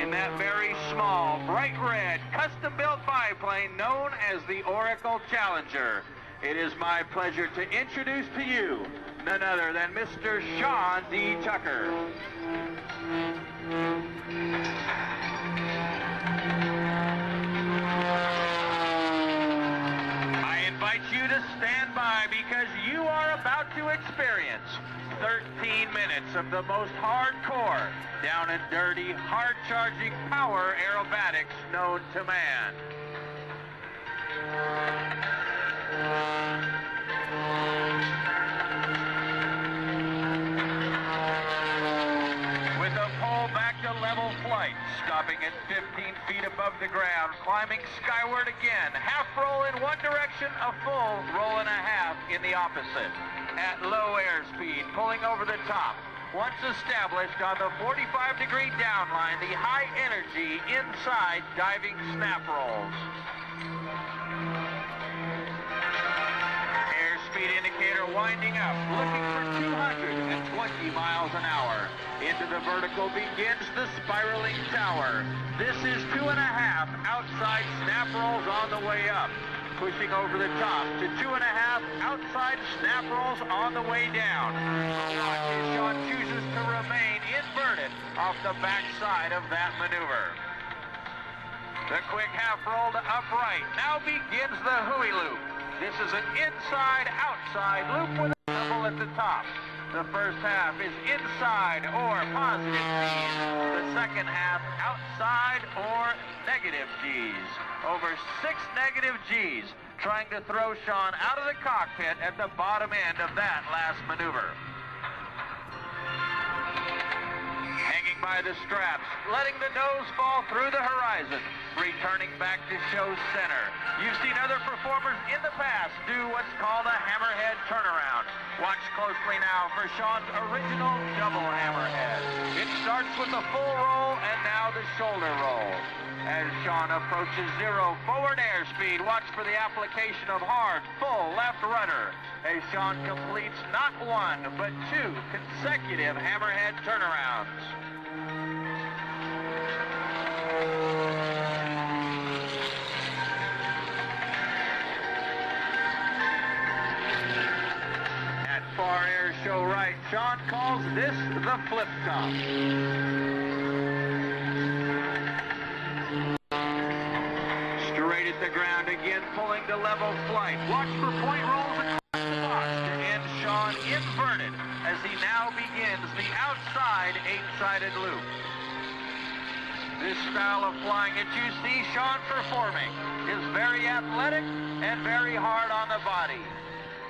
in that very small, bright red, custom-built biplane known as the Oracle Challenger. It is my pleasure to introduce to you none other than Mr. Sean D. Tucker. I invite you to stand by because you are about to experience 13 minutes of the most hardcore, down and dirty, hard-charging power aerobatics known to man. With a pull back to level flight, stopping at 15 feet above the ground, climbing skyward again, half roll in one direction, a full roll and a half in the opposite. At low airspeed, pulling over the top. Once established on the 45-degree downline, the high energy inside diving snap rolls. Airspeed indicator winding up, looking for 220 miles an hour. Into the vertical begins the spiraling tower. This is 2.5 outside snap rolls on the way up. Pushing over the top to 2.5 outside snap rolls on the way down. Watch as Sean chooses to remain inverted off the backside of that maneuver. The quick half roll to upright. Now begins the Hui loop. This is an inside-outside loop with a double at the top. The first half is inside or positive G's. The second half outside or negative G's. Over 6 negative G's, trying to throw Sean out of the cockpit at the bottom end of that last maneuver. Hanging by the straps, letting the nose fall through the horizon, returning back to show center. You've seen other performers in the past do what's called a hammerhead turnaround. Watch closely now for Sean's original double hammerhead. It starts with the full roll and now the shoulder roll. As Sean approaches zero forward airspeed, watch for the application of hard, full left rudder as Sean completes not one, but 2 consecutive hammerhead turnarounds. At far air show right, Sean calls this the flip top. Straight at the ground again, pulling to level flight. Watch for point rolls across the box to end Sean inverted as he now begins the outside 8-sided loop. This style of flying that you see Sean performing is very athletic and very hard on the body.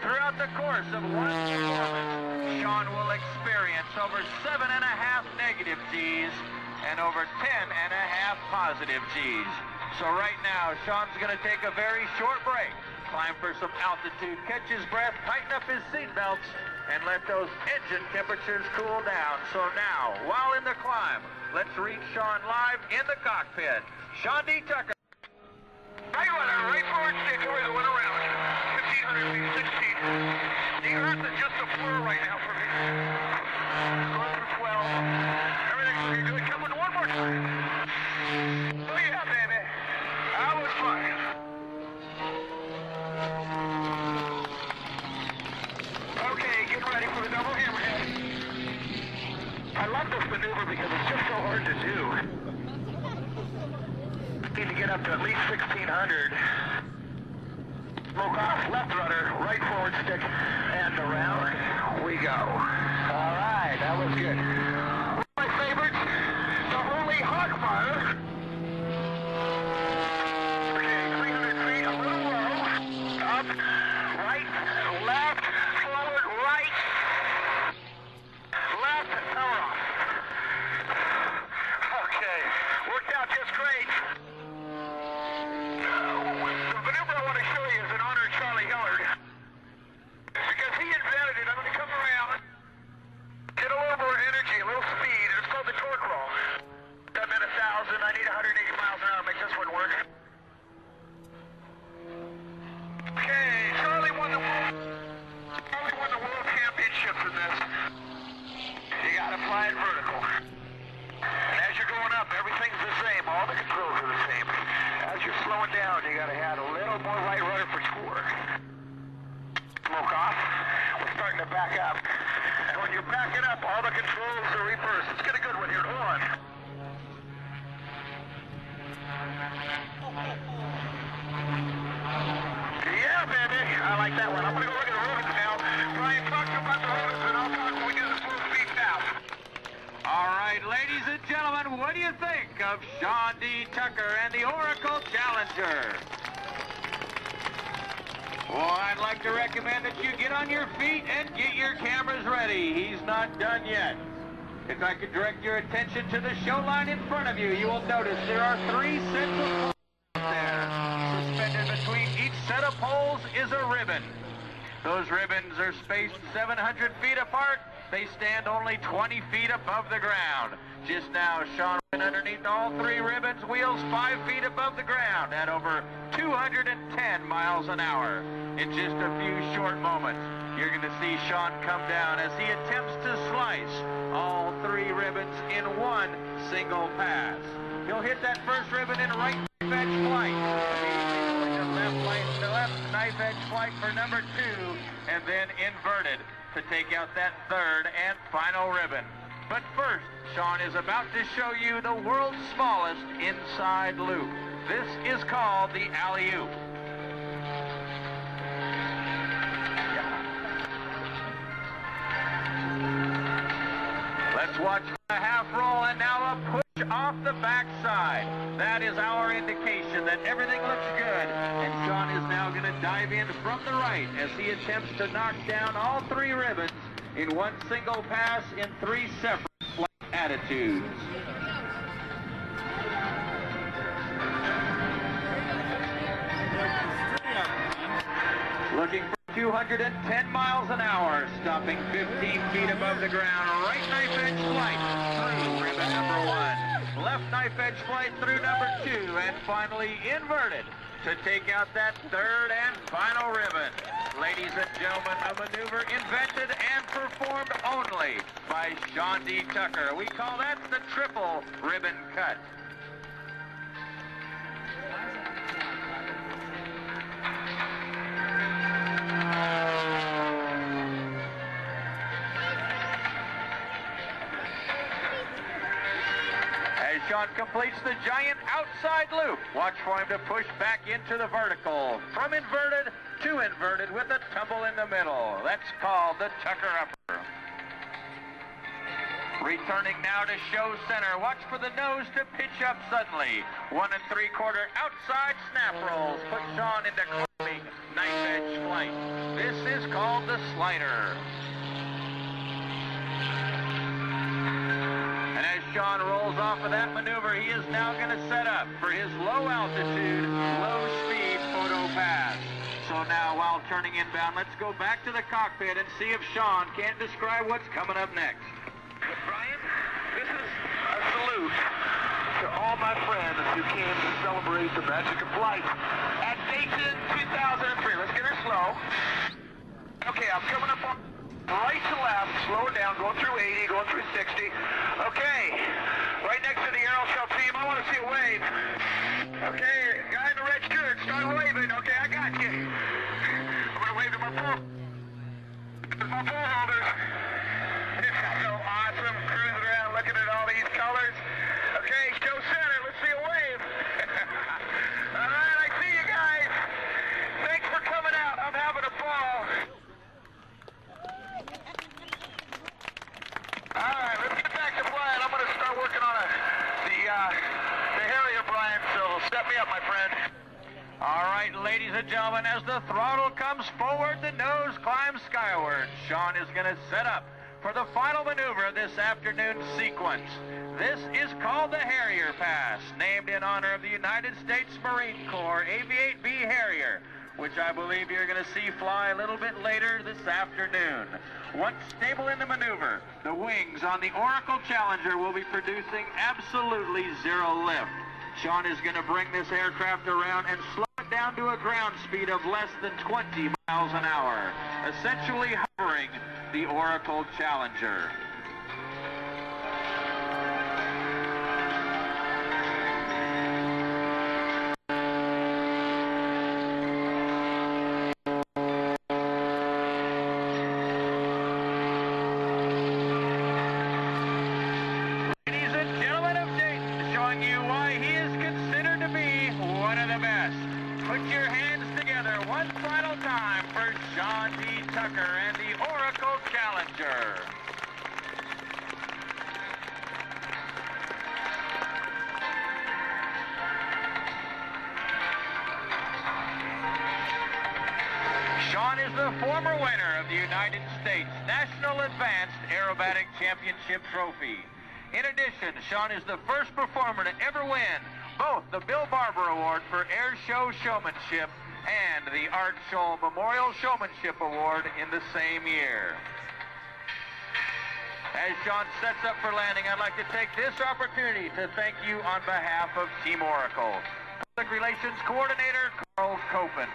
Throughout the course of one performance, Sean will experience over 7.5 negative G's and over 10.5 positive G's. So right now, Sean's going to take a very short break, climb for some altitude, catch his breath, tighten up his seat belts, and let those engine temperatures cool down. So now, while in the climb, let's reach Sean live in the cockpit. Sean D. Tucker. Right rudder, right forward stick, over the one around. 1,500 feet, 16. The earth is just a blur right now for me. Going through 12. Everything's looking good. Coming one more time. Oh yeah, baby. That was fun. Okay, get ready for the double hammerhead. I love this maneuver because it's just so hard to do. Need to get up to at least 1,600. Smoke off, left rudder, right forward stick, and around we go. All right, that was good. One of my favorites, the Holy Hogfire. Okay, 300 feet, a little low. Up, right, left, forward, right, left, power off. Okay, worked out just great. The maneuver I want to show you is in honor of Charlie Hillard. Because he invented it, I'm going to come around, get a little more energy, a little speed, and it's called the torque roll. I'm at 1,000, I need 180 miles an hour to make this one work. Okay, Charlie won the world championships in this. You got to fly it vertical. And as you're going up, everything's this all the controls are the same. As you're slowing down, you gotta add a little more right rudder for score. Smoke off. We're starting to back up. And when you're backing up, all the controls are reversed. Let's get a good one here. Hold on. Yeah, baby. I like that one. I'm gonna go look at the ribbons now. Brian, talk to you about the ribbons, and I'll talk when we get the full speed now. All right, ladies and gentlemen, what do you think of Sean D. Tucker and the Oracle Challenger? Well, I'd like to recommend that you get on your feet and get your cameras ready. He's not done yet. If I could direct your attention to the show line in front of you, you will notice there are 3 sets of poles there. Suspended between each set of poles is a ribbon. Those ribbons are spaced 700 feet apart. They stand only 20 feet above the ground. Just now, Sean went underneath all 3 ribbons, wheels 5 feet above the ground at over 210 miles an hour. In just a few short moments, you're going to see Sean come down as he attempts to slice all 3 ribbons in one single pass. He'll hit that first ribbon in right knife edge flight. Immediately going to left knife edge flight for number 2, and then inverted to take out that third and final ribbon. But first, Sean is about to show you the world's smallest inside loop. This is called the alley-oop. Let's watch a half roll and now a push off the backside. That is our indication that everything looks good. And Sean is now going to dive in from the right as he attempts to knock down all 3 ribbons in one single pass in 3 separate flight attitudes. Looking for 210 miles an hour, stopping 15 feet above the ground. Right knife edge flight through ribbon number 1. Left knife edge flight through number 2. And finally inverted to take out that third and final ribbon. Ladies and gentlemen, a maneuver invented and performed only by Sean D. Tucker. We call that the triple ribbon cut. As Sean completes the giant outside loop, watch for him to push back into the vertical. From inverted to inverted with a tumble in the middle. That's called the Tucker upper. Returning now to show center. Watch for the nose to pitch up suddenly. 1 3/4 outside snap rolls. Put Sean into climbing knife edge flight. This is called the slider. And as Sean rolls off of that maneuver, he is now going to set up for his low altitude, low speed photo pass. So now, while turning inbound, let's go back to the cockpit and see if Sean can't describe what's coming up next. Brian, this is a salute to all my friends who came to celebrate the magic of flight at Dayton 2003. Let's get her slow. Okay, I'm coming up on right to left, slowing down, going through 80, going through 60. Okay, right next to the Airshow team, I want to see a wave. Okay, guy in the red shirt, start waving. Okay, I got you. I'm going to wave to my pole. My pole holders. It's so awesome, cruising around looking at all these colors. Okay, show center, let's see a wave. All right, I see you guys. Thanks for coming out. I'm having a ball. All right, let's get back to flying. I'm going to start working on the Harrier, Brian, so set me up, my friend. All right, ladies and gentlemen, as the throttle comes forward, the nose climbs skyward. Sean is going to set up for the final maneuver of this afternoon's sequence. This is called the Harrier Pass, named in honor of the United States Marine Corps Aviate-B Harrier, which I believe you're going to see fly a little bit later this afternoon. Once stable in the maneuver, the wings on the Oracle Challenger will be producing absolutely 0 lift. Sean is going to bring this aircraft around and slow it down to a ground speed of less than 20 miles an hour, essentially hovering the Oracle Challenger. one final time for Sean D. Tucker and the Oracle Challenger. Sean is the former winner of the United States National Advanced Aerobatic Championship Trophy. In addition, Sean is the first performer to ever win both the Bill Barber Award for Air Show Showmanship and the Art Scholl Memorial Showmanship Award in the same year. As Sean sets up for landing, I'd like to take this opportunity to thank you on behalf of Team Oracle. Public Relations Coordinator Carl Copen,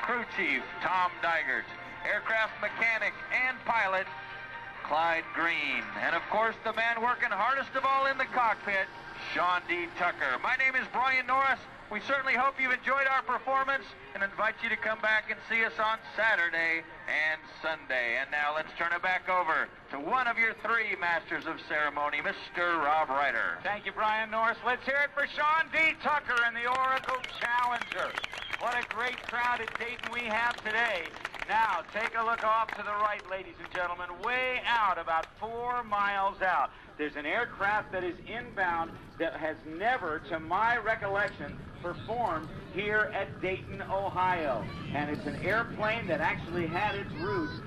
Crew Chief Tom Digert, Aircraft Mechanic and Pilot Clyde Green, and of course the man working hardest of all in the cockpit, Sean D. Tucker. My name is Brian Norris. We certainly hope you've enjoyed our performance and invite you to come back and see us on Saturday and Sunday. And now let's turn it back over to one of your three masters of ceremony, Mr. Rob Ryder. Thank you, Brian Norris. Let's hear it for Sean D. Tucker and the Oracle Challenger. What a great crowd at Dayton we have today. Now, take a look off to the right, ladies and gentlemen, way out, about 4 miles out. There's an aircraft that is inbound that has never, to my recollection, performed here at Dayton, Ohio. And it's an airplane that actually had its roots